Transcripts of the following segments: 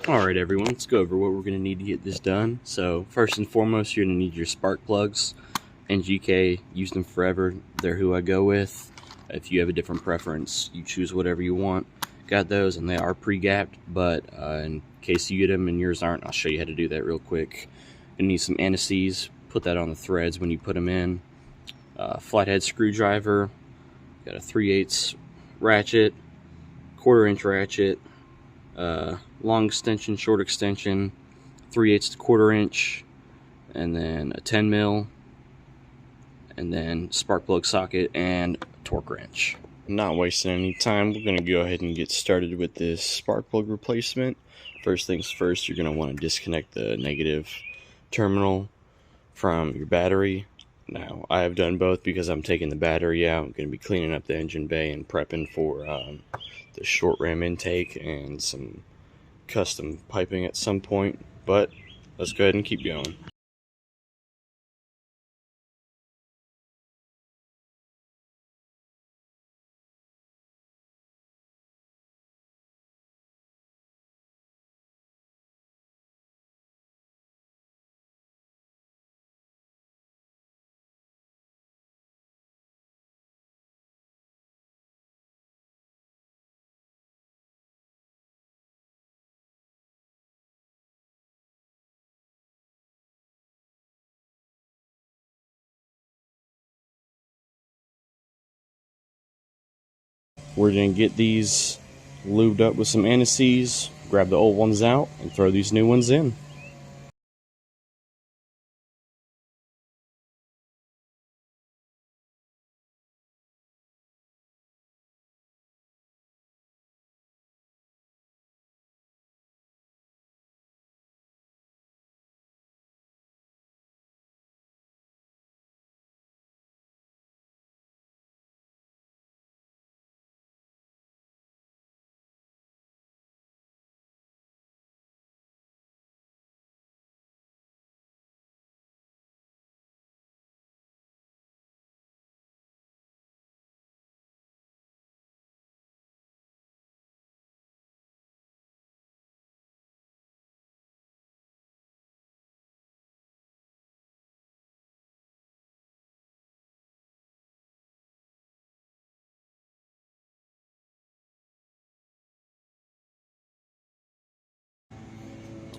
Alright everyone, let's go over what we're going to need to get this done. So first and foremost, you're going to need your spark plugs. NGK, use them forever. They're who I go with. If you have a different preference, you choose whatever you want. Got those, and they are pre-gapped, but in case you get them and yours aren't, I'll show you how to do that real quick. You're going to need some anti-seize. Put that on the threads when you put them in. Flathead screwdriver. Got a 3/8 ratchet, 1/4 inch ratchet, long extension, short extension, 3/8 to 1/4 inch, and then a 10 mil, and then spark plug socket and a torque wrench. Not wasting any time, we're going to go ahead and get started with this spark plug replacement. First things first, you're going to want to disconnect the negative terminal from your battery. Now, I have done both because I'm taking the battery out. I'm going to be cleaning up the engine bay and prepping for the short ram intake and some custom piping at some point. But let's go ahead and keep going. We're going to get these lubed up with some anti-seize, grab the old ones out, and throw these new ones in.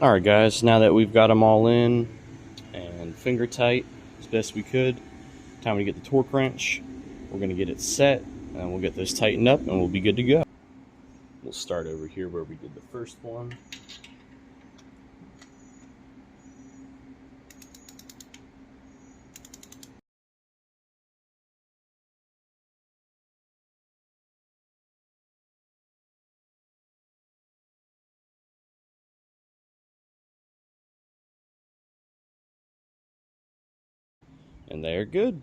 Alright guys, now that we've got them all in and finger tight as best we could, time to get the torque wrench. We're going to get it set, and we'll get this tightened up, and we'll be good to go. We'll start over here where we did the first one. And they're good.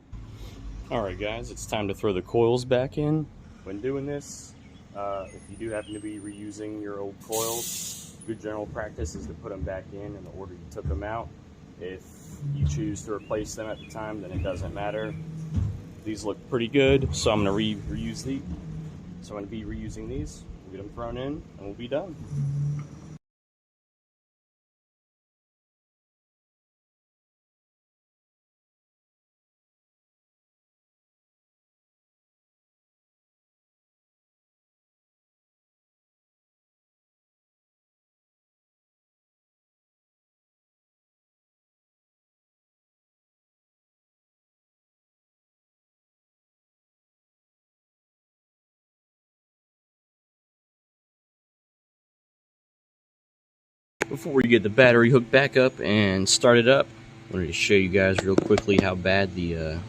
Alright guys, it's time to throw the coils back in. When doing this, if you do happen to be reusing your old coils, good general practice is to put them back in the order you took them out. If you choose to replace them at the time, then it doesn't matter. These look pretty good, so I'm going to reuse these. So I'm going to be reusing these. We'll get them thrown in, and we'll be done. Before we get the battery hooked back up and started up, I wanted to show you guys real quickly how bad the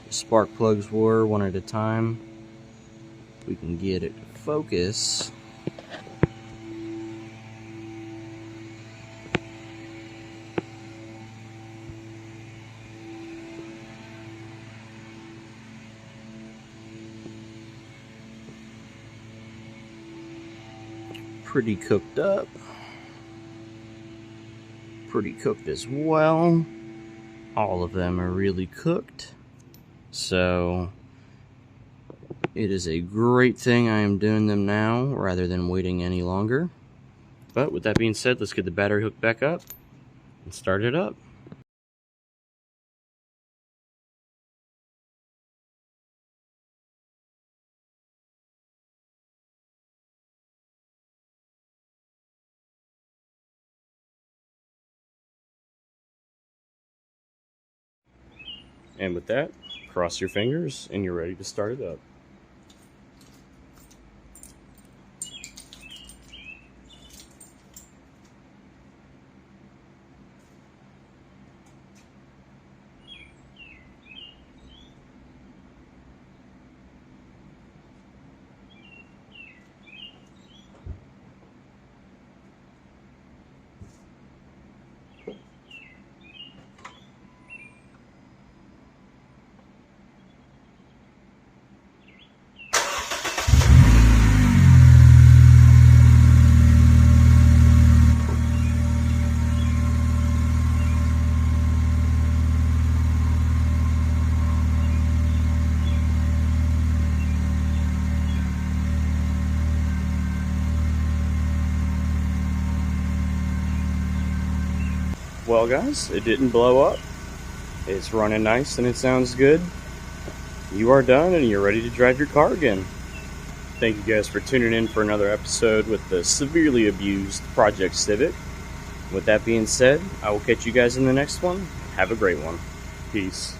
spark plugs were one at a time. If we can get it to focus. Pretty cooked up. Pretty cooked as well. All of them are really cooked. So it is a great thing I am doing them now rather than waiting any longer. But with that being said, let's get the battery hooked back up and start it up. And with that, cross your fingers and you're ready to start it up. Well guys, it didn't blow up. It's running nice and it sounds good. You are done and you're ready to drive your car again. Thank you guys for tuning in for another episode with the severely abused Project Civic. With that being said, I will catch you guys in the next one. Have a great one. Peace.